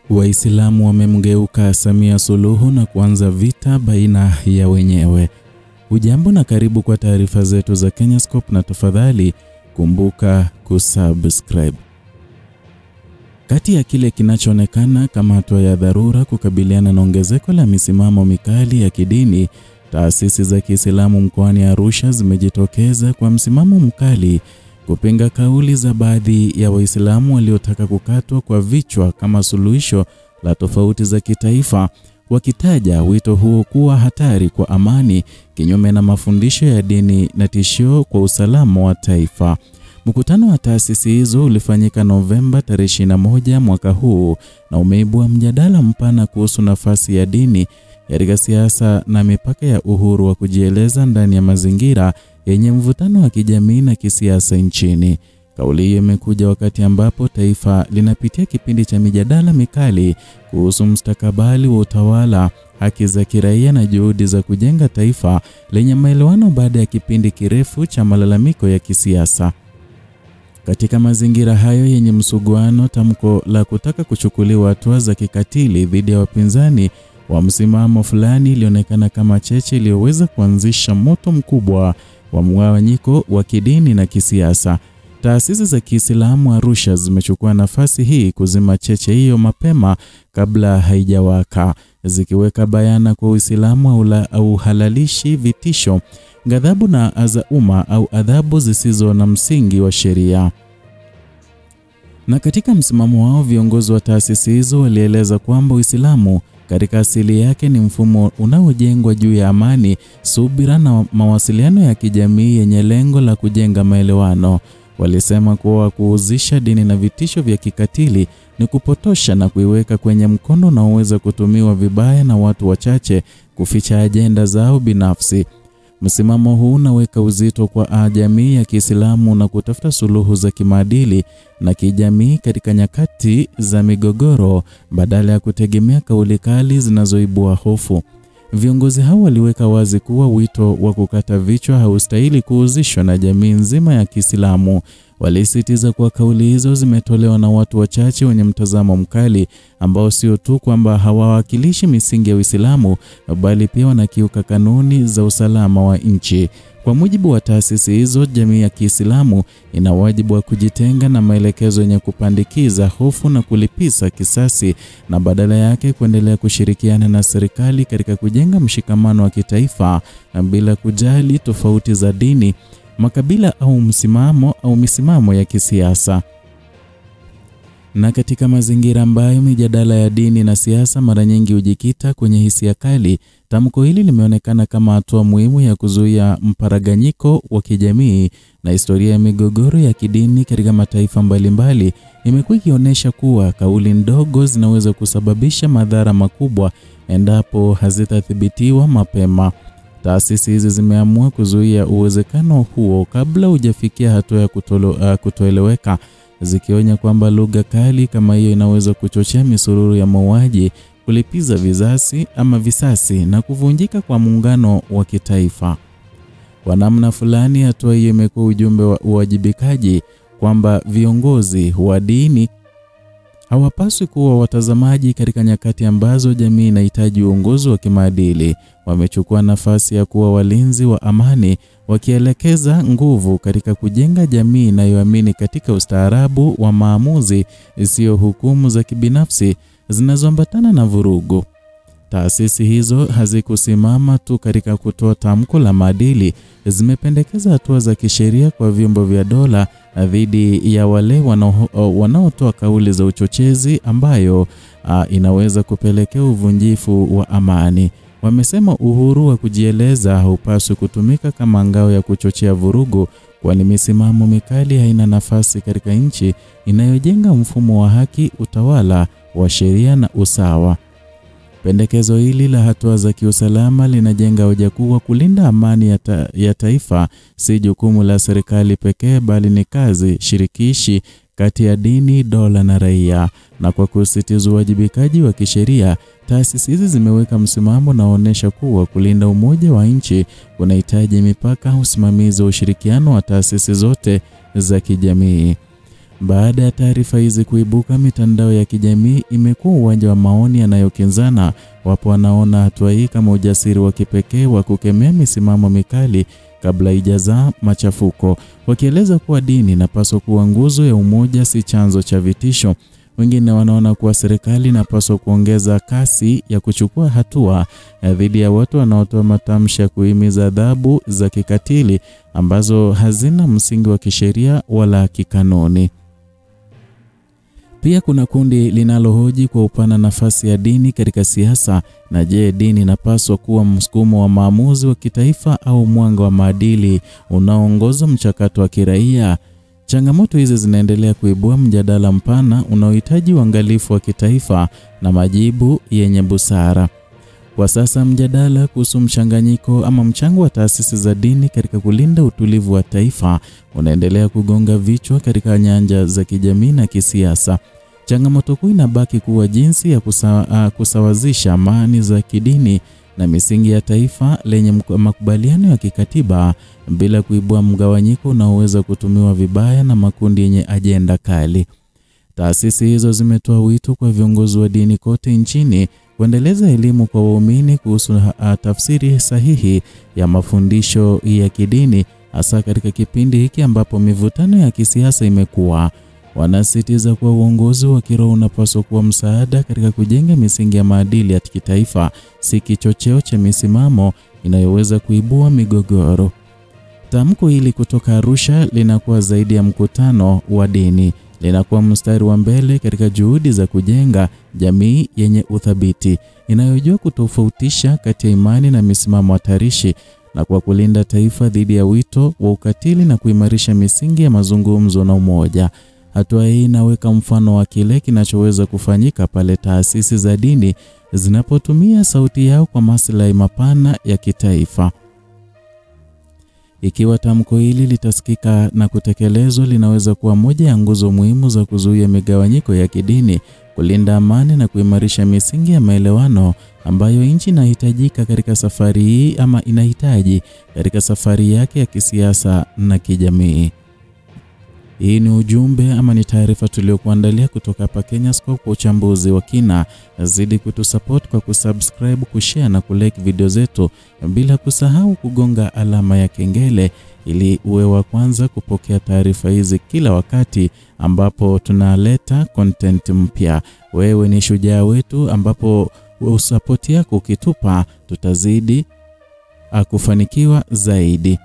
Waislamu wamemgeuka Samia Suluhu na kuanza vita baina ya wenyewe. Hujambo na karibu kwa taarifa zetu za Kenyascope, na tafadhali kumbuka kusubscribe. Kati ya kile kinachoonekana kama hatua ya dharura kukabiliana na ongezeko la misimamo mikali ya kidini, taasisi za Kiislamu mkoani Arusha zimejitokeza kwa msimamo mkali kupinga kauli za baadhi ya Waislamu waliotaka kukatwa kwa vichwa kama suluhisho la tofauti za kitaifa, wakitaja wito huo kuwa hatari kwa amani, kinyume na mafundisho ya dini na tishio kwa usalama wa taifa. Mkutano wa taasisi hizo ulifanyika Novemba 21 mwaka huu na umeibua mjadala mpana kuhusu nafasi ya dini katika siasa na mipaka ya uhuru wa kujieleza ndani ya mazingira yenye mvutano wa kijamii na kisiasa nchini. Kauli hiyo imekuja wakati ambapo taifa linapitia kipindi cha mijadala mikali kuhusu mustakabali wa utawala, haki za kiraia na juhudi za kujenga taifa lenye maelewano baada ya kipindi kirefu cha malalamiko ya kisiasa. Katika mazingira hayo yenye msuguano, tamko la kutaka kuchukuliwa hatua za kikatili dhidi ya wapinzani wa msimamo fulani ilionekana kama cheche iliyoweza kuanzisha moto mkubwa wa mgawanyiko wa kidini na kisiasa. Taasisi za Kiislamu Arusha zimechukua nafasi hii kuzima cheche hiyo mapema kabla haijawaka, zikiweka bayana kwa Uislamu au halalishi vitisho, ghadhabu na azauma au adhabu zisizo na msingi wa sheria. Na katika msimamo wao, viongozi wa taasisi hizo walieleza kwamba Uislamu katika asili yake ni mfumo unaojengwa juu ya amani, subira na mawasiliano ya kijamii yenye lengo la kujenga maelewano. Walisema kuwa kuhusisha dini na vitisho vya kikatili ni kupotosha na kuiweka kwenye mkono na uweza kutumiwa vibaya na watu wachache kuficha ajenda zao binafsi. Msimamo huu unaweka uzito kwa jamii ya Kiislamu na kutafuta suluhu za kimaadili na kijamii katika nyakati za migogoro badala ya kutegemea kauli kali zinazoibua hofu. Viongozi hao waliweka wazi kuwa wito wa kukata vichwa haustahili kuhusishwa na jamii nzima ya Kiislamu. Walisitiza kuwa kauli hizo zimetolewa na watu wachache wenye mtazamo mkali ambao sio tu kwamba hawawakilishi misingi ya Uislamu bali pia wanakiuka kanuni za usalama wa nchi. Kwa mujibu wa taasisi hizo, jamii ya Kiislamu ina wajibu wa kujitenga na maelekezo yenye kupandikiza hofu na kulipiza kisasi, na badala yake kuendelea kushirikiana na serikali katika kujenga mshikamano wa kitaifa na bila kujali tofauti za dini, makabila au misimamo ya kisiasa. Na katika mazingira ambayo mijadala ya dini na siasa mara nyingi hujikita kwenye hisia kali, tamko hili limeonekana kama hatua muhimu ya kuzuia mparaganyiko wa kijamii. Na historia ya migogoro ya kidini katika mataifa mbalimbali imekuwa ikionyesha kuwa kauli ndogo zinaweza kusababisha madhara makubwa endapo hazitathibitiwa mapema. Taasisi hizi zimeamua kuzuia uwezekano huo kabla hujafikia hatua ya kutoeleweka, zikionya kwamba lugha kali kama hiyo inaweza kuchochea misururu ya mauaji, kulipiza visasi na kuvunjika kwa muungano wa kitaifa. Kwa namna fulani, hatua hiyo imekuwa ujumbe wa uwajibikaji kwamba viongozi wa dini hawapaswi kuwa watazamaji katika nyakati ambazo jamii inahitaji uongozi wa kimaadili. Wamechukua nafasi ya kuwa walinzi wa amani, wakielekeza nguvu katika kujenga jamii inayoamini katika ustaarabu wa maamuzi, isiyo hukumu za kibinafsi zinazoambatana na vurugu. Taasisi hizo hazikusimama tu katika kutoa tamko la maadili, zimependekeza hatua za kisheria kwa vyombo vya dola dhidi ya wale wanaotoa kauli za uchochezi ambayo inaweza kupelekea uvunjifu wa amani. Wamesema uhuru wa kujieleza haupaswi kutumika kama ngao ya kuchochea vurugu, kwani misimamo mikali haina nafasi katika nchi inayojenga mfumo wa haki, utawala wa sheria na usawa. Pendekezo hili la hatua za kiusalama linajenga hoja kuwa kulinda amani ya taifa si jukumu la serikali pekee, bali ni kazi shirikishi kati ya dini, dola na raia. Na kwa kusisitiza uwajibikaji wa kisheria, taasisi hizi zimeweka msimamo na kuonesha kuwa kulinda umoja wa nchi kunahitaji mipaka, usimamizi wa ushirikiano wa taasisi zote za kijamii. Baada ya taarifa hizi kuibuka, mitandao ya kijamii imekuwa uwanja wa maoni yanayokinzana. Wapo wanaona hatua hii kama ujasiri wa kipekee wa kukemea misimamo mikali kabla haijazaa machafuko, wakieleza kuwa dini inapaswa kuwa nguzo ya umoja, si chanzo cha vitisho. Wengine wanaona kuwa serikali inapaswa kuongeza kasi ya kuchukua hatua dhidi ya watu wanaotoa matamshi ya kuhimiza adhabu za kikatili ambazo hazina msingi wa kisheria wala kikanuni. Pia kuna kundi linalohoji kwa upana nafasi ya dini katika siasa. Na je, dini inapaswa kuwa msukumo wa maamuzi wa kitaifa au mwanga wa maadili unaoongoza mchakato wa kiraia? Changamoto hizi zinaendelea kuibua mjadala mpana unaohitaji uangalifu wa kitaifa na majibu yenye busara. Kwa sasa mjadala kuhusu mchanganyiko ama mchango wa taasisi za dini katika kulinda utulivu wa taifa unaendelea kugonga vichwa katika nyanja za kijamii na kisiasa. Changamoto kuu inabaki kuwa jinsi ya kusawazisha amani za kidini na misingi ya taifa lenye makubaliano ya kikatiba bila kuibua mgawanyiko unaoweza kutumiwa vibaya na makundi yenye ajenda kali. Taasisi hizo zimetoa wito kwa viongozi wa dini kote nchini kuendeleza elimu kwa waumini kuhusu tafsiri sahihi ya mafundisho ya kidini, hasa katika kipindi hiki ambapo mivutano ya kisiasa imekuwa. Wanasisitiza kuwa uongozi wa kiroho unapaswa kuwa msaada katika kujenga misingi ya maadili ya kitaifa, si kichocheo cha misimamo inayoweza kuibua migogoro. Tamko hili kutoka Arusha linakuwa zaidi ya mkutano wa dini. Linakuwa mstari wa mbele katika juhudi za kujenga jamii yenye uthabiti, inayojua kutofautisha kati ya imani na misimamo hatarishi, na kwa kulinda taifa dhidi ya wito wa ukatili na kuimarisha misingi ya mazungumzo na umoja. Hatua hii inaweka mfano wa kile kinachoweza kufanyika pale taasisi za dini zinapotumia sauti yao kwa maslahi mapana ya kitaifa. Ikiwa tamko hili litasikika na kutekelezwa, linaweza kuwa moja ya nguzo muhimu za kuzuia migawanyiko ya kidini, kulinda amani na kuimarisha misingi ya maelewano ambayo nchi inahitaji katika safari yake ya kisiasa na kijamii. Hii ni ujumbe ama ni taarifa tuliyokuandalia kutoka hapa Kenyascope kwa uchambuzi wa kina. Zidi kutusupport kwa kusubscribe, kushare na kulike video zetu, bila kusahau kugonga alama ya kengele ili uwe wa kwanza kupokea taarifa hizi kila wakati ambapo tunaleta content mpya. Wewe ni shujaa wetu, ambapo support yako ukitupa tutazidi kufanikiwa zaidi.